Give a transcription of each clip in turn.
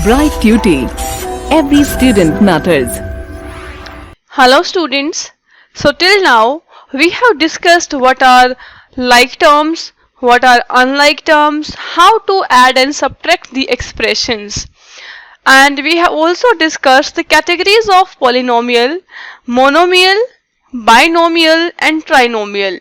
Bright Duty. Every student matters. Hello students. So till now we have discussed what are like terms, what are unlike terms, how to add and subtract the expressions. And we have also discussed the categories of polynomial, monomial, binomial and trinomial.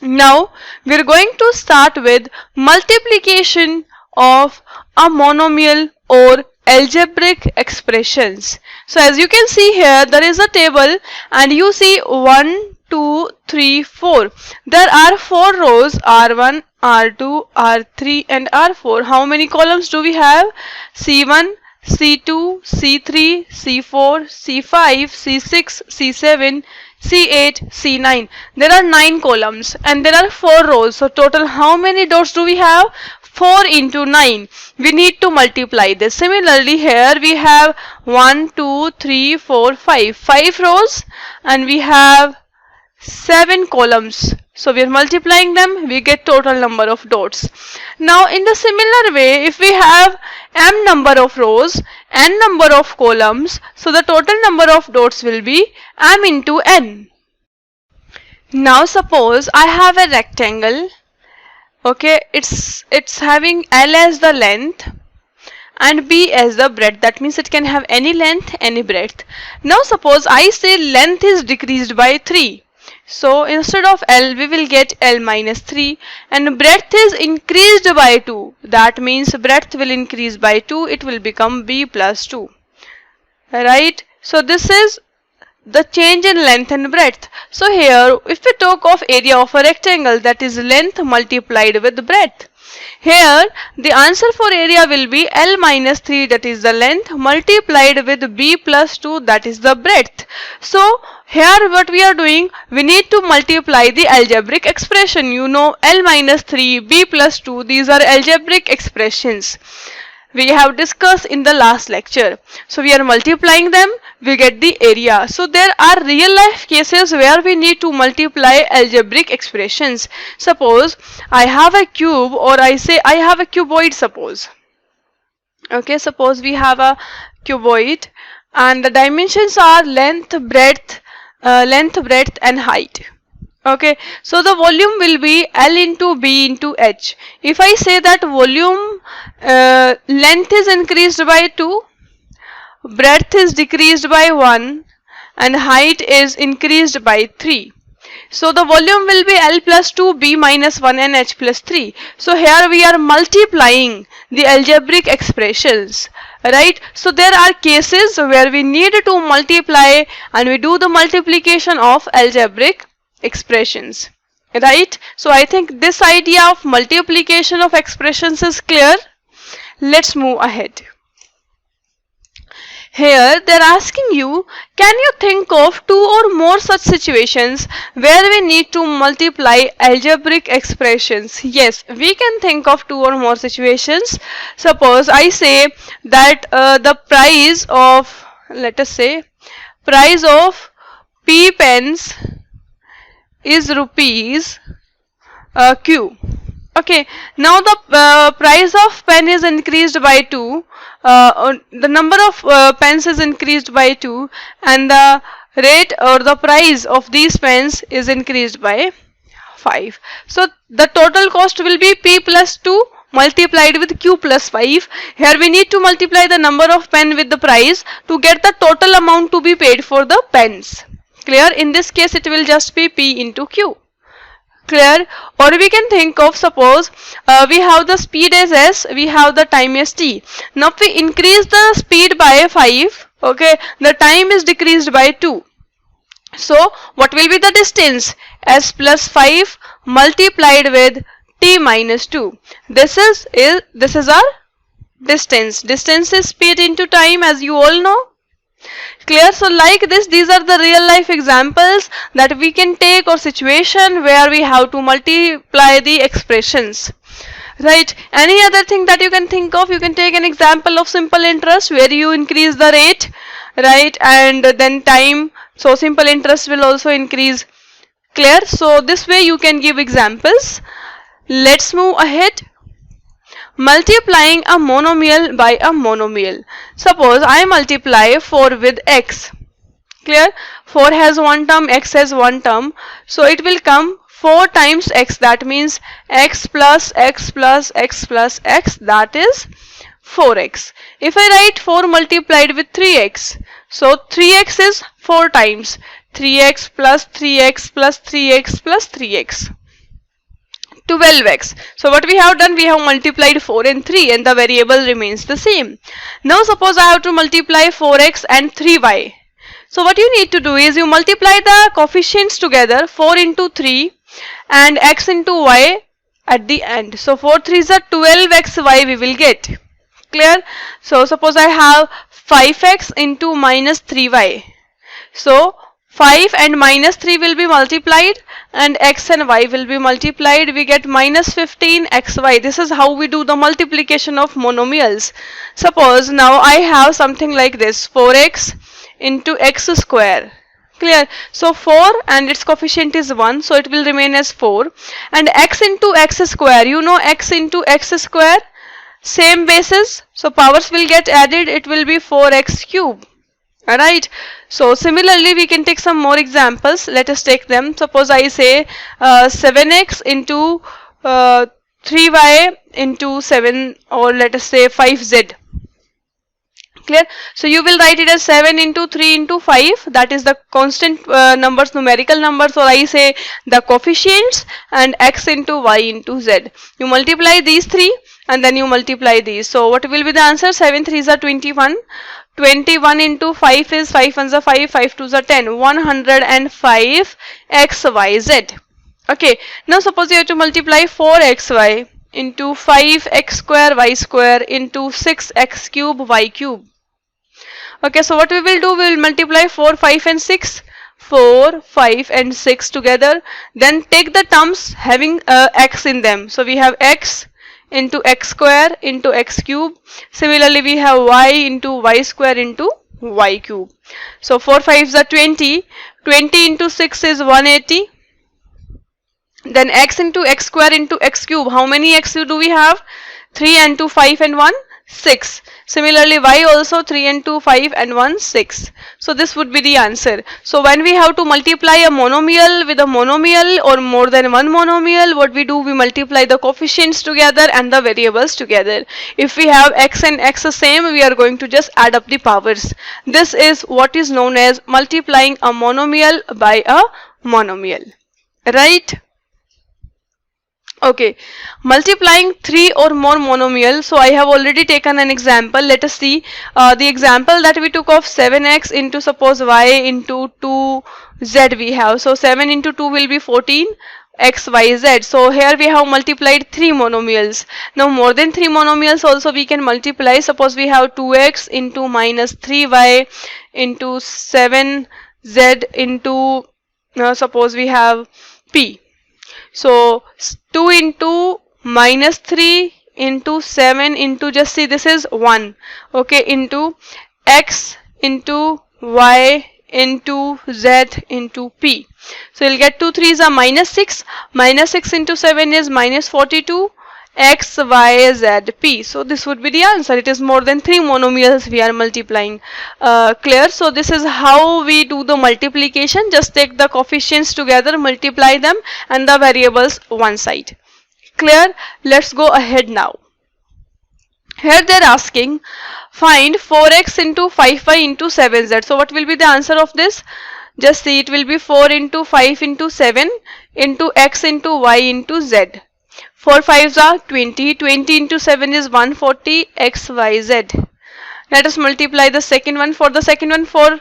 Now we are going to start with multiplication of a monomial or algebraic expressions. So as you can see here, there is a table and you see 1, 2, 3, 4. There are 4 rows, R1, R2, R3 and R4. How many columns do we have? C1, C2, C3, C4, C5, C6, C7, C8, C9. There are 9 columns and there are 4 rows. So total how many dots do we have? 4 into 9. We need to multiply this. Similarly here we have 1, 2, 3, 4, 5. 5 rows and we have 7 columns. So we are multiplying them, we get total number of dots. Now in the similar way, if we have m number of rows, n number of columns, so the total number of dots will be m into n. Now suppose I have a rectangle. Okay, it's having L as the length and B as the breadth. That means it can have any length, any breadth. Now suppose I say length is decreased by 3. So instead of L we will get L minus 3 and breadth is increased by 2. That means breadth will increase by 2. It will become B plus 2. Right? So this is the change in length and breadth. So here if we talk of area of a rectangle, that is length multiplied with breadth. Here the answer for area will be L minus 3, that is the length, multiplied with B plus 2, that is the breadth. So here what we are doing, we need to multiply the algebraic expression. You know L minus 3, B plus 2, these are algebraic expressions we have discussed in the last lecture. So we are multiplying them, we get the area. So there are real life cases where we need to multiply algebraic expressions. Suppose I have a cube, or I say I have a cuboid, suppose. Okay, suppose we have a cuboid and the dimensions are length, breadth and height. Okay, so the volume will be L into B into H. If I say that volume length is increased by 2, breadth is decreased by 1 and height is increased by 3. So the volume will be L plus 2, B minus 1 and H plus 3. So here we are multiplying the algebraic expressions. Right? So there are cases where we need to multiply and we do the multiplication of algebraic expressions. Right? So I think this idea of multiplication of expressions is clear. Let's move ahead. Here they are asking you, can you think of 2 or more such situations where we need to multiply algebraic expressions? Yes, we can think of 2 or more situations. Suppose I say that the price of, let us say, price of P pens is rupees Q. Okay, now the price of pen is increased by 2, the number of pens is increased by 2 and the rate or the price of these pens is increased by 5. So the total cost will be P plus 2 multiplied with Q plus 5. Here we need to multiply the number of pen with the price to get the total amount to be paid for the pens. Clear? In this case it will just be P into Q. Clear? Or we can think of, suppose we have the speed as S, we have the time as T. Now if we increase the speed by 5, okay, the time is decreased by 2. So what will be the distance? S plus 5 multiplied with T minus 2. This is our distance. Distance is speed into time, as you all know. Clear? So like this, these are the real life examples that we can take, or situation where we have to multiply the expressions. Right? Any other thing that you can think of? You can take an example of simple interest where you increase the rate, right, and then time. So simple interest will also increase. Clear? So this way you can give examples. Let's move ahead. multiplying a monomial by a monomial. Suppose I multiply 4 with x. Clear? 4 has one term, x has one term. So it will come 4 times x. That means x plus x plus x plus x. That is 4x. If I write 4 multiplied with 3x. So 3x is 4 times. 3x plus 3x plus 3x plus 3x. 12x. So what we have done, we have multiplied 4 and 3 and the variable remains the same. Now suppose I have to multiply 4x and 3y. So what you need to do is you multiply the coefficients together, 4 into 3 and x into y at the end. So 4 3s are 12xy we will get. Clear? So suppose I have 5x into minus 3y. So 5 and minus 3 will be multiplied and x and y will be multiplied. We get minus 15xy. This is how we do the multiplication of monomials. Suppose now I have something like this, 4x into x square. Clear? So 4 and its coefficient is 1, so it will remain as 4. And x into x square, you know x into x square, same basis, so powers will get added, it will be 4x cube. Alright, so similarly we can take some more examples. Let us take them. Suppose I say 7x into 3y into 7, or let us say 5z. Clear? So you will write it as 7 into 3 into 5, that is the constant numbers, numerical numbers, or I say the coefficients, and x into y into z. You multiply these three and then you multiply these. So what will be the answer? 7 3s are 21. 21 into 5 is 5 1s are 5, 5 2s are 10. 105 x y z. Okay, now suppose you have to multiply 4xy into 5x square y square into 6x cube y cube. Okay, so what we will do, we will multiply 4, 5 and 6. 4, 5 and 6 together. Then take the terms having x in them. So we have x into x square into x cube. Similarly, we have y into y square into y cube. So 4 5s are 20. 20 into 6 is 180. Then x into x square into x cube. How many x do we have? 3 and 2, 5 and 1, 6. Similarly, y also 3 and 2, 5 and 1, 6. So this would be the answer. So when we have to multiply a monomial with a monomial or more than one monomial, what we do, we multiply the coefficients together and the variables together. If we have x and x the same, we are going to just add up the powers. This is what is known as multiplying a monomial by a monomial. Right? Okay, multiplying 3 or more monomials. So I have already taken an example. Let us see the example that we took of 7x into suppose y into 2z we have. So 7 into 2 will be 14 x y z. So here we have multiplied 3 monomials. Now more than 3 monomials also we can multiply. Suppose we have 2x into minus 3y into 7z into suppose we have p. So 2 into minus 3 into 7 into, just see this is 1, okay, into x into y into z into p. So you'll get 2 3s are minus 6. Minus 6 into 7 is minus 42 x y z p. So this would be the answer. It is more than 3 monomials we are multiplying. Clear? So this is how we do the multiplication. Just take the coefficients together, multiply them and the variables one side. Clear? Let's go ahead now. Here they are asking, find 4x into 5y into 7z. So what will be the answer of this? Just see, it will be 4 into 5 into 7 into x into y into z. 4 5s are 20. 20 into 7 is 140 x y z. Let us multiply the second one. For the second one, for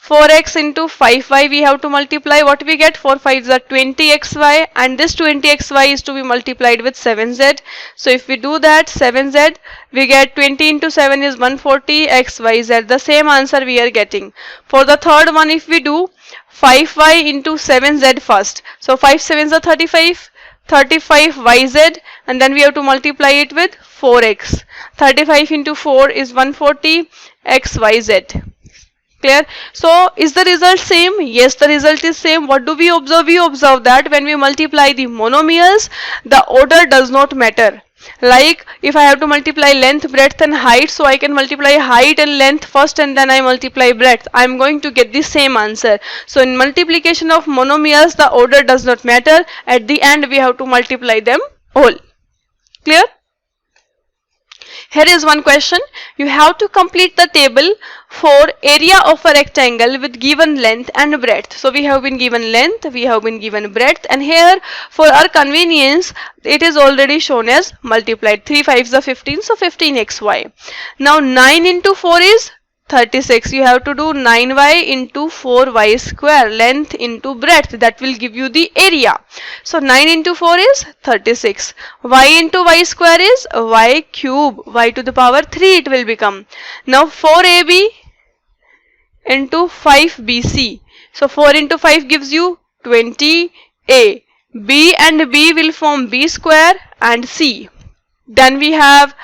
4x into 5y we have to multiply. What we get? 4 5s are 20xy, and this 20xy is to be multiplied with 7z. So if we do that, 7z, we get 20 into 7 is 140 xyz. The same answer we are getting. For the third one, if we do 5y into 7z first. So 5 7s are 35. 35 yz, and then we have to multiply it with 4x. 35 into 4 is 140 xyz. Clear? So is the result same? Yes, the result is same. What do we observe? We observe that when we multiply the monomials, the order does not matter. Like if I have to multiply length, breadth and height, so I can multiply height and length first and then I multiply breadth. I am going to get the same answer. So in multiplication of monomials, the order does not matter. At the end we have to multiply them all. Clear? Here is one question. You have to complete the table for area of a rectangle with given length and breadth. So we have been given length, we have been given breadth, and here for our convenience it is already shown as multiplied. 3 5s are 15, so 15xy. Now 9 into 4 is 36. You have to do 9y into 4y square, length into breadth. That will give you the area. So 9 into 4 is 36. Y into y square is y cube. Y to the power 3 it will become. Now 4ab into 5bc. So 4 into 5 gives you 20a. B and b will form b square and c. Then we have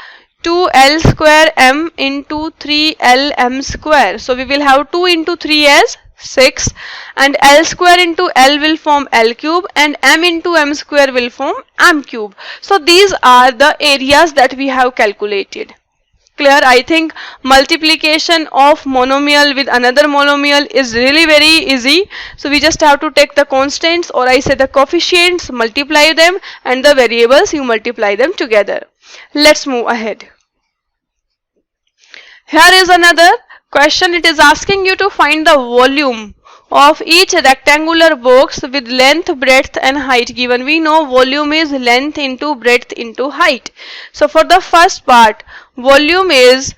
2l square m into 3l m square. So we will have 2 into 3 as 6, and l square into l will form l cube, and m into m square will form m cube. So these are the areas that we have calculated. Clear? I think multiplication of monomial with another monomial is really very easy. So we just have to take the constants, or I say the coefficients, multiply them, and the variables you multiply them together. Let's move ahead. Here is another question. It is asking you to find the volume of each rectangular box with length, breadth and height given. We know volume is length into breadth into height. So for the first part, volume is,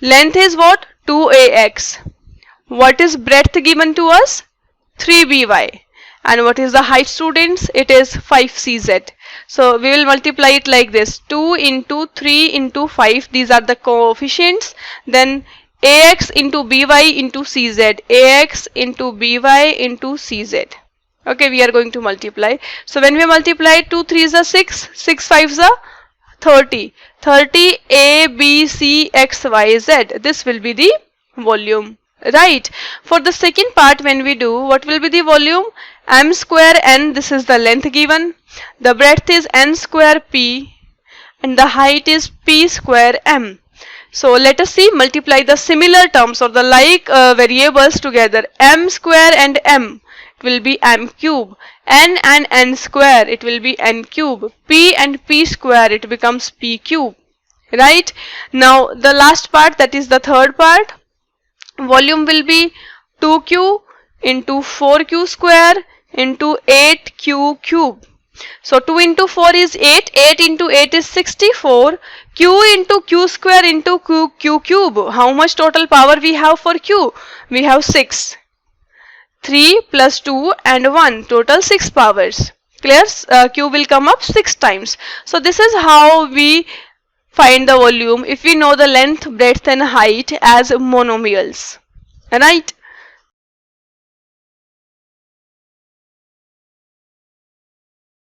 length is what? 2ax. What is breadth given to us? 3by. And what is the height, students? It is 5cz. So we will multiply it like this: 2 into 3 into 5, these are the coefficients. Then ax into by into cz, ax into by into cz. Okay, we are going to multiply. So when we multiply, 2 3s are 6, 6 5s are 30. 30 a b c x y z. This will be the volume. Right. For the second part, when we do, what will be the volume? M square n, this is the length given. The breadth is n square p, and the height is p square m. So let us see, multiply the similar terms or the like variables together. M square and m, it will be m cube. N and n square, it will be n cube. P and p square, it becomes p cube. Right. Now the last part, that is the third part. Volume will be 2q into 4q square into 8q cube. So 2 into 4 is 8, 8 into 8 is 64, q into q square into q cube. How much total power we have for q? We have 6. 3 plus 2 and 1, total 6 powers. Clear? Q will come up 6 times. So this is how we find the volume if we know the length, breadth and height as monomials. Right?